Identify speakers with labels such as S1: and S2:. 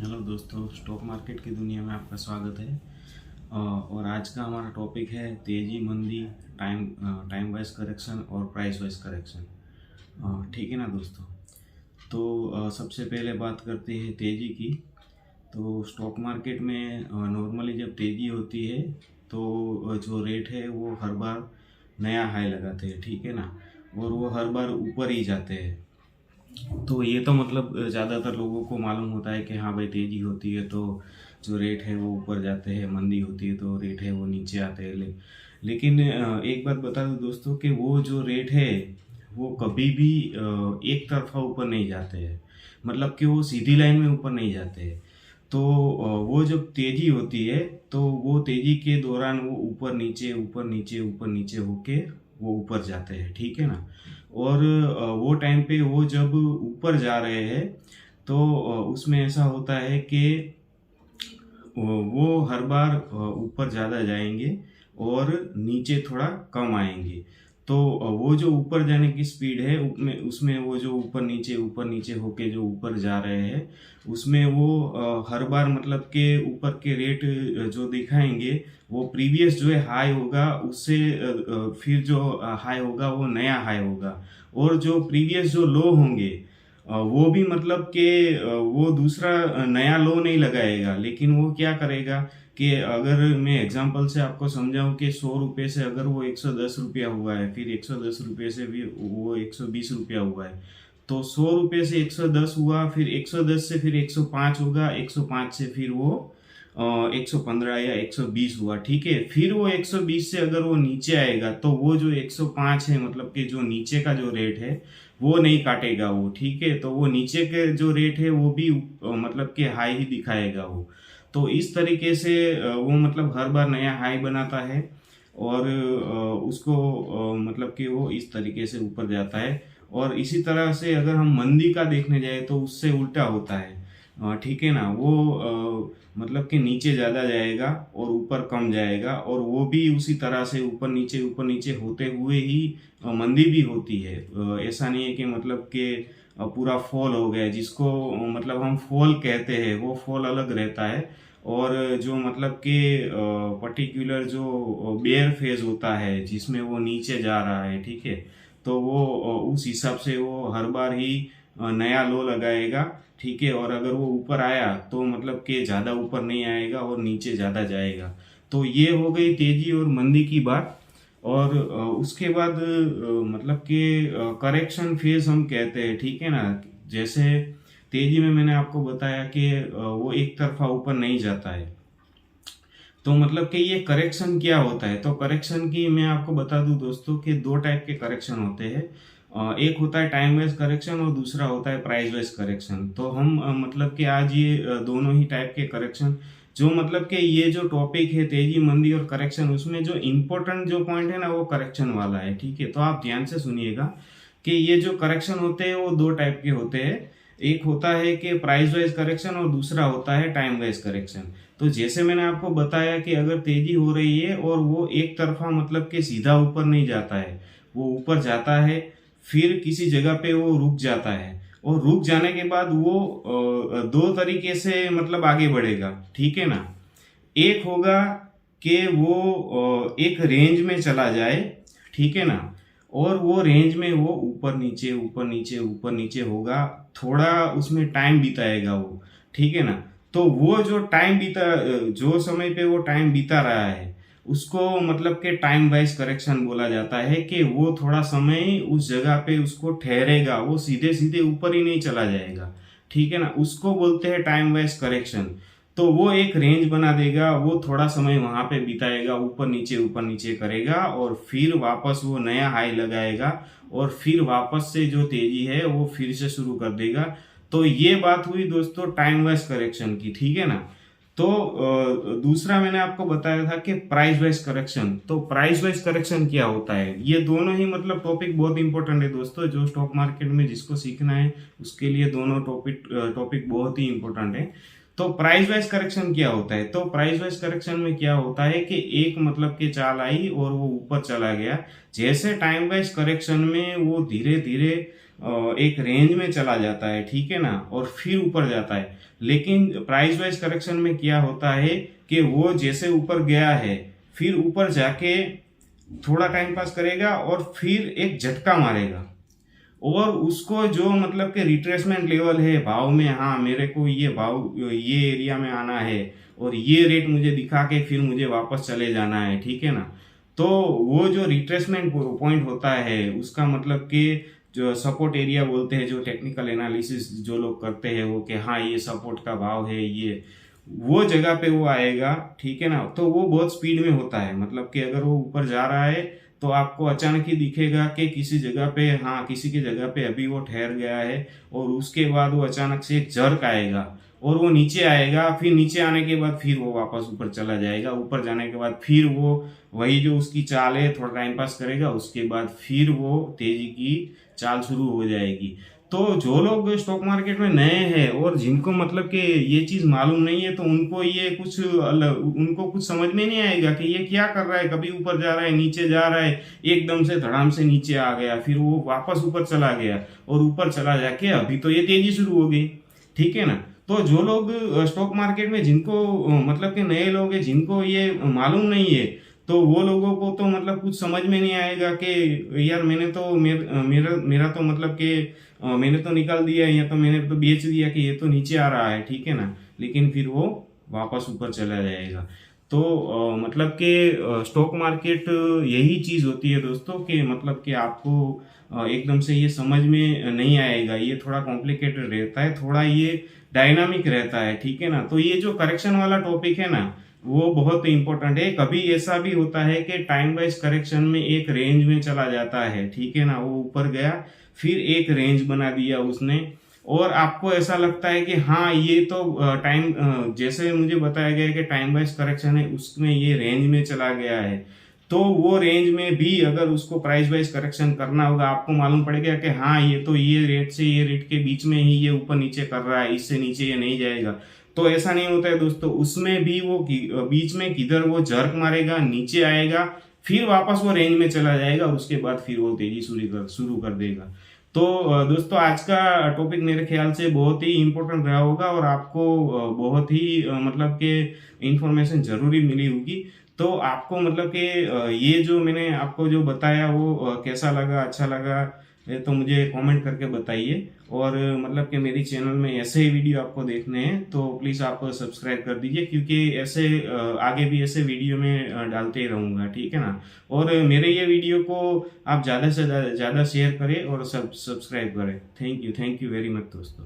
S1: Hello दोस्तों, stock market की दुनिया में आपका स्वागत है। और आज का हमारा टॉपिक है तेज़ी मंदी, टाइम वाइज करेक्शन और प्राइस वाइज करेक्शन। ठीक है ना दोस्तों। तो सबसे पहले बात करते हैं तेज़ी की। तो स्टॉक मार्केट में नॉर्मली जब तेज़ी होती है तो जो रेट है वो हर बार नया हाई लगाते हैं, ठीक है ना। और वो हर बार ऊपर ही जाते हैं। तो ये तो मतलब ज़्यादातर लोगों को मालूम होता है कि हाँ भाई, तेज़ी होती है तो जो रेट है वो ऊपर जाते हैं, मंदी होती है तो रेट है वो नीचे आते हैं। लेकिन एक बात बता दूं दोस्तों कि वो जो रेट है वो कभी भी एक तरफा ऊपर नहीं जाते हैं। मतलब कि वो सीधी लाइन में ऊपर नहीं जाते हैं। तो वो जब तेज़ी होती है तो वो तेज़ी के दौरान वो ऊपर नीचे ऊपर नीचे ऊपर नीचे होके वो ऊपर जाते हैं, ठीक है ना। और वो टाइम पे वो जब ऊपर जा रहे हैं तो उसमें ऐसा होता है कि वो हर बार ऊपर ज़्यादा जाएंगे और नीचे थोड़ा कम आएंगे। तो वो जो ऊपर जाने की स्पीड है उसमें उसमें वो जो ऊपर नीचे होके जो ऊपर जा रहे हैं उसमें वो हर बार मतलब के ऊपर के रेट जो दिखाएंगे वो प्रीवियस जो है हाई होगा उससे फिर जो हाई होगा वो नया हाई होगा। और जो प्रीवियस जो लो होंगे वो भी मतलब कि वो दूसरा नया लो नहीं लगाएगा। लेकिन वो क्या करेगा कि अगर मैं एग्जांपल से आपको समझाऊं कि 100 रुपये से अगर वो 110 रुपया हुआ है, फिर 110 रुपये से भी वो 120 रुपया हुआ है, तो 100 रुपये से 110 हुआ, फिर 110 से फिर 105 होगा, 105 से फिर वो 115 या 120 हुआ, ठीक है। फिर वो 120 से अगर वो नीचे आएगा तो वो जो 105 है मतलब कि जो नीचे का जो रेट है वो नहीं काटेगा वो, ठीक है। तो वो नीचे के जो रेट है वो भी मतलब कि हाई ही दिखाएगा वो। तो इस तरीके से वो मतलब हर बार नया हाई बनाता है और उसको मतलब कि वो इस तरीके से ऊपर जाता है। और इसी तरह से अगर हम मंदी का देखने जाए तो उससे उल्टा होता है, ठीक है ना। वो मतलब कि नीचे ज़्यादा जाएगा और ऊपर कम जाएगा, और वो भी उसी तरह से ऊपर नीचे होते हुए ही मंदी भी होती है। ऐसा नहीं है कि मतलब कि पूरा फॉल हो गया, जिसको मतलब हम फॉल कहते हैं वो फॉल अलग रहता है। और जो मतलब कि पर्टिकुलर जो बेयर फेज होता है जिसमें वो नीचे जा रहा है, ठीक है, तो वो उस हिसाब से वो हर बार ही नया लो लगाएगा, ठीक है। और अगर वो ऊपर आया तो मतलब कि ज़्यादा ऊपर नहीं आएगा और नीचे ज़्यादा जाएगा। तो ये हो गई तेजी और मंदी की बात। और उसके बाद मतलब कि करेक्शन फेज हम कहते हैं, ठीक है ना। जैसे तेजी में मैंने आपको बताया कि वो एक तरफा ऊपर नहीं जाता है। तो मतलब कि ये करेक्शन क्या होता है, तो करेक्शन की मैं आपको बता दूं दोस्तों कि दो टाइप के करेक्शन होते हैं। एक होता है टाइम वाइज करेक्शन और दूसरा होता है प्राइस वाइज करेक्शन। तो हम मतलब कि आज ये दोनों ही टाइप के करेक्शन, जो मतलब कि ये जो टॉपिक है तेजी मंदी और करेक्शन, उसमें जो इम्पोर्टेंट जो पॉइंट है ना वो करेक्शन वाला है, ठीक है। तो आप ध्यान से सुनिएगा कि ये जो करेक्शन होते हैं वो दो टाइप के होते हैं। एक होता है कि प्राइस वाइज करेक्शन और दूसरा होता है टाइम वाइज करेक्शन। तो जैसे मैंने आपको बताया कि अगर तेजी हो रही है और वो एक तरफा मतलब कि सीधा ऊपर नहीं जाता है, वो ऊपर जाता है, फिर किसी जगह पे वो रुक जाता है, और रुक जाने के बाद वो दो तरीके से मतलब आगे बढ़ेगा, ठीक है ना। एक होगा कि वो एक रेंज में चला जाए, ठीक है ना, और वो रेंज में वो ऊपर नीचे ऊपर नीचे ऊपर नीचे होगा, थोड़ा उसमें टाइम बिताएगा वो, ठीक है ना। तो वो जो टाइम बीता, जो समय पे वो टाइम बीता रहा है उसको मतलब कि टाइम वाइज करेक्शन बोला जाता है। कि वो थोड़ा समय उस जगह पे उसको ठहरेगा, वो सीधे सीधे ऊपर ही नहीं चला जाएगा, ठीक है ना, उसको बोलते हैं टाइम वाइज करेक्शन। तो वो एक रेंज बना देगा, वो थोड़ा समय वहां पे बिताएगा, ऊपर नीचे करेगा, और फिर वापस वो नया हाई लगाएगा, और फिर वापस से जो तेजी है वो फिर से शुरू कर देगा। तो ये बात हुई दोस्तों टाइम वाइज करेक्शन की, ठीक है ना। तो दूसरा मैंने आपको बताया था कि प्राइस वाइज करेक्शन। तो प्राइस वाइज करेक्शन क्या होता है, ये दोनों ही मतलब टॉपिक बहुत इंपॉर्टेंट है दोस्तों। जो स्टॉक मार्केट में जिसको सीखना है उसके लिए दोनों टॉपिक बहुत ही इंपॉर्टेंट है। तो प्राइस वाइज करेक्शन क्या होता है, तो प्राइस वाइज करेक्शन में क्या होता है कि एक मतलब कि चाल आई और वो ऊपर चला गया। जैसे टाइम वाइज करेक्शन में वो धीरे धीरे एक रेंज में चला जाता है, ठीक है ना, और फिर ऊपर जाता है। लेकिन प्राइस वाइज करेक्शन में क्या होता है कि वो जैसे ऊपर गया है फिर ऊपर जाके थोड़ा टाइम पास करेगा और फिर एक झटका मारेगा, और उसको जो मतलब कि रिट्रेसमेंट लेवल है भाव में, हाँ मेरे को ये भाव ये एरिया में आना है और ये रेट मुझे दिखा के फिर मुझे वापस चले जाना है, ठीक है ना। तो वो जो रिट्रेसमेंट पॉइंट होता है उसका मतलब कि जो सपोर्ट एरिया बोलते हैं, जो टेक्निकल एनालिसिस जो लोग करते हैं वो, कि हाँ ये सपोर्ट का भाव है, ये वो जगह पे वो आएगा, ठीक है ना। तो वो बहुत स्पीड में होता है, मतलब कि अगर वो ऊपर जा रहा है तो आपको अचानक ही दिखेगा कि किसी जगह पे, हाँ किसी की जगह पे अभी वो ठहर गया है, और उसके बाद वो अचानक से एक जर्क आएगा और वो नीचे आएगा, फिर नीचे आने के बाद फिर वो वापस ऊपर चला जाएगा, ऊपर जाने के बाद फिर वो वही जो उसकी चाल है थोड़ा टाइम पास करेगा, उसके बाद फिर वो तेजी की चाल शुरू हो जाएगी। तो जो लोग स्टॉक मार्केट में नए हैं और जिनको मतलब कि ये चीज मालूम नहीं है, तो उनको ये कुछ उनको कुछ समझ में नहीं आएगा कि ये क्या कर रहा है, कभी ऊपर जा रहा है, नीचे जा रहा है, एकदम से धड़ाम से नीचे आ गया, फिर वो वापस ऊपर चला गया, और ऊपर चला जाके अभी तो ये तेजी शुरू हो गई, ठीक है ना। तो जो लोग स्टॉक मार्केट में जिनको मतलब कि नए लोग हैं, जिनको ये मालूम नहीं है, तो वो लोगों को तो मतलब कुछ समझ में नहीं आएगा कि यार मैंने तो मेरा तो मतलब कि मैंने तो निकाल दिया, या तो मैंने तो बेच दिया कि ये तो नीचे आ रहा है, ठीक है ना, लेकिन फिर वो वापस ऊपर चला जाएगा। तो मतलब कि स्टॉक मार्केट यही चीज होती है दोस्तों, कि मतलब कि आपको एकदम से ये समझ में नहीं आएगा, ये थोड़ा कॉम्प्लिकेटेड रहता है, थोड़ा ये डायनामिक रहता है, ठीक है ना। तो ये जो करेक्शन वाला टॉपिक है ना, वो बहुत इंपॉर्टेंट है। कभी ऐसा भी होता है कि टाइम वाइज करेक्शन में एक रेंज में चला जाता है, ठीक है ना, वो ऊपर गया फिर एक रेंज बना दिया उसने, और आपको ऐसा लगता है कि हाँ ये तो टाइम जैसे मुझे बताया गया है कि टाइम वाइज करेक्शन है, उसमें ये रेंज में चला गया है, तो वो रेंज में भी अगर उसको प्राइस वाइज करेक्शन करना होगा, आपको मालूम पड़ेगा कि हाँ ये तो ये रेट से ये रेट के बीच में ही ये ऊपर नीचे कर रहा है, इससे नीचे ये नहीं जाएगा। तो ऐसा नहीं होता है दोस्तों, उसमें भी वो बीच में किधर वो जर्क मारेगा, नीचे आएगा, फिर वापस वो रेंज में चला जाएगा, और उसके बाद फिर वो तेजी शुरू कर देगा। तो दोस्तों आज का टॉपिक मेरे ख्याल से बहुत ही इम्पोर्टेंट रहा होगा, और आपको बहुत ही मतलब कि इंफॉर्मेशन जरूरी मिली होगी। तो आपको मतलब कि ये जो मैंने आपको जो बताया वो कैसा लगा, अच्छा लगा, ये तो मुझे कमेंट करके बताइए। और मतलब कि मेरी चैनल में ऐसे ही वीडियो आपको देखने हैं तो प्लीज़ आप सब्सक्राइब कर दीजिए, क्योंकि ऐसे आगे भी ऐसे वीडियो में डालते ही रहूँगा, ठीक है ना। और मेरे ये वीडियो को आप ज़्यादा से ज़्यादा शेयर करें और सब्सक्राइब करें। थैंक यू वेरी मच दोस्तों।